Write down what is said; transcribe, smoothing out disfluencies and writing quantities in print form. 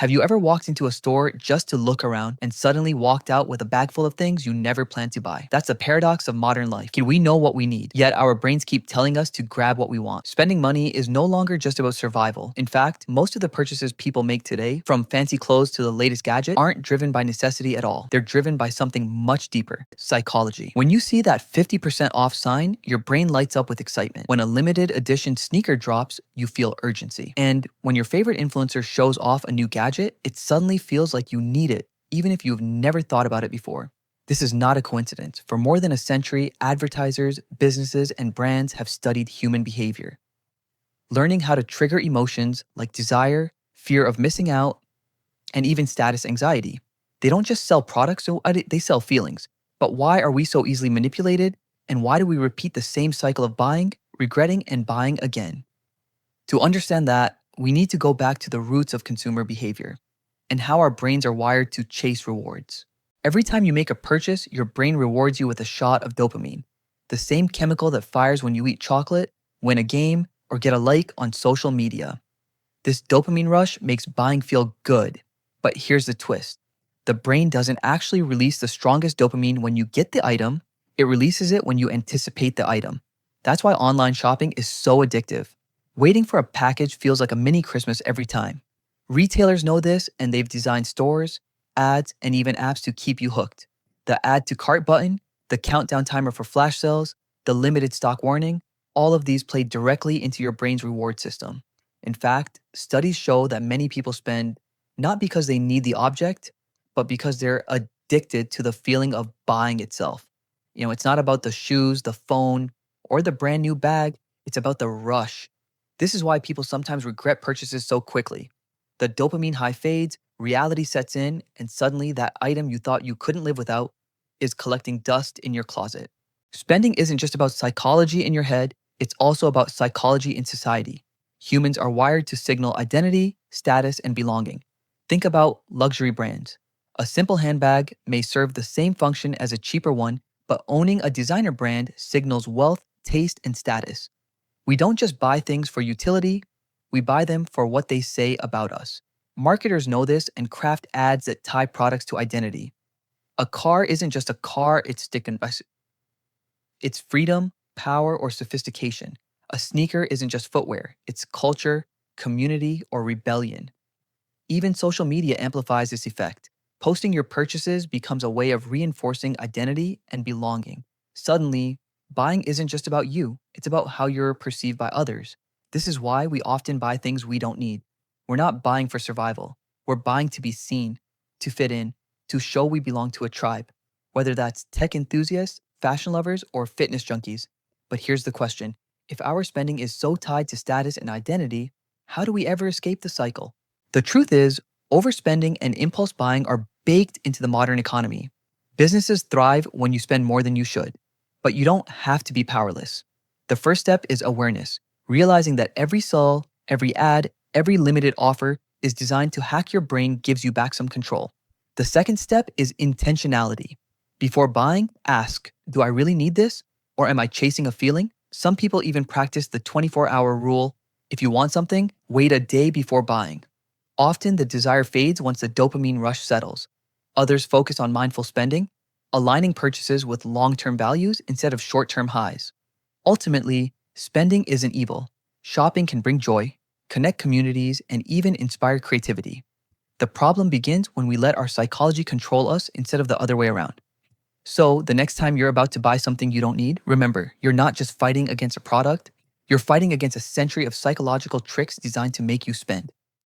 Have you ever walked into a store just to look around and suddenly walked out with a bag full of things you never planned to buy? That's the paradox of modern life. We know what we need, yet our brains keep telling us to grab what we want. Spending money is no longer just about survival. In fact, most of the purchases people make today, from fancy clothes to the latest gadget, aren't driven by necessity at all. They're driven by something much deeper: psychology. When you see that 50% off sign, your brain lights up with excitement. When a limited edition sneaker drops, you feel urgency. And when your favorite influencer shows off a new gadget, it suddenly feels like you need it, even if you've never thought about it before. This is not a coincidence. For more than a century, advertisers, businesses, and brands have studied human behavior, learning how to trigger emotions like desire, fear of missing out, and even status anxiety. They don't just sell products, they sell feelings. But why are we so easily manipulated? And why do we repeat the same cycle of buying, regretting, and buying again? To understand that, we need to go back to the roots of consumer behavior and how our brains are wired to chase rewards. Every time you make a purchase, your brain rewards you with a shot of dopamine, the same chemical that fires when you eat chocolate, win a game, or get a like on social media. This dopamine rush makes buying feel good. But here's the twist. The brain doesn't actually release the strongest dopamine when you get the item, it releases it when you anticipate the item. That's why online shopping is so addictive. Waiting for a package feels like a mini Christmas every time. Retailers know this, and they've designed stores, ads, and even apps to keep you hooked. The add to cart button, the countdown timer for flash sales, the limited stock warning, all of these play directly into your brain's reward system. In fact, studies show that many people spend not because they need the object, but because they're addicted to the feeling of buying itself. It's not about the shoes, the phone, or the brand new bag. It's about the rush. This is why people sometimes regret purchases so quickly. The dopamine high fades, reality sets in, and suddenly that item you thought you couldn't live without is collecting dust in your closet. Spending isn't just about psychology in your head, it's also about psychology in society. Humans are wired to signal identity, status, and belonging. Think about luxury brands. A simple handbag may serve the same function as a cheaper one, but owning a designer brand signals wealth, taste, and status. We don't just buy things for utility, we buy them for what they say about us. Marketers know this and craft ads that tie products to identity. A car isn't just a car, it's freedom, power, or sophistication. A sneaker isn't just footwear, it's culture, community, or rebellion. Even social media amplifies this effect. Posting your purchases becomes a way of reinforcing identity and belonging. Suddenly, buying isn't just about you, it's about how you're perceived by others. This is why we often buy things we don't need. We're not buying for survival. We're buying to be seen, to fit in, to show we belong to a tribe, whether that's tech enthusiasts, fashion lovers, or fitness junkies. But here's the question. If our spending is so tied to status and identity, how do we ever escape the cycle? The truth is, overspending and impulse buying are baked into the modern economy. Businesses thrive when you spend more than you should, but you don't have to be powerless. The first step is awareness, realizing that every sale, every ad, every limited offer is designed to hack your brain, gives you back some control. The second step is intentionality. Before buying, ask, do I really need this? Or am I chasing a feeling? Some people even practice the 24-hour rule. If you want something, wait a day before buying. Often the desire fades once the dopamine rush settles. Others focus on mindful spending, aligning purchases with long-term values instead of short-term highs. Ultimately, spending isn't evil. Shopping can bring joy, connect communities, and even inspire creativity. The problem begins when we let our psychology control us instead of the other way around. So, the next time you're about to buy something you don't need, remember, you're not just fighting against a product, you're fighting against a century of psychological tricks designed to make you spend.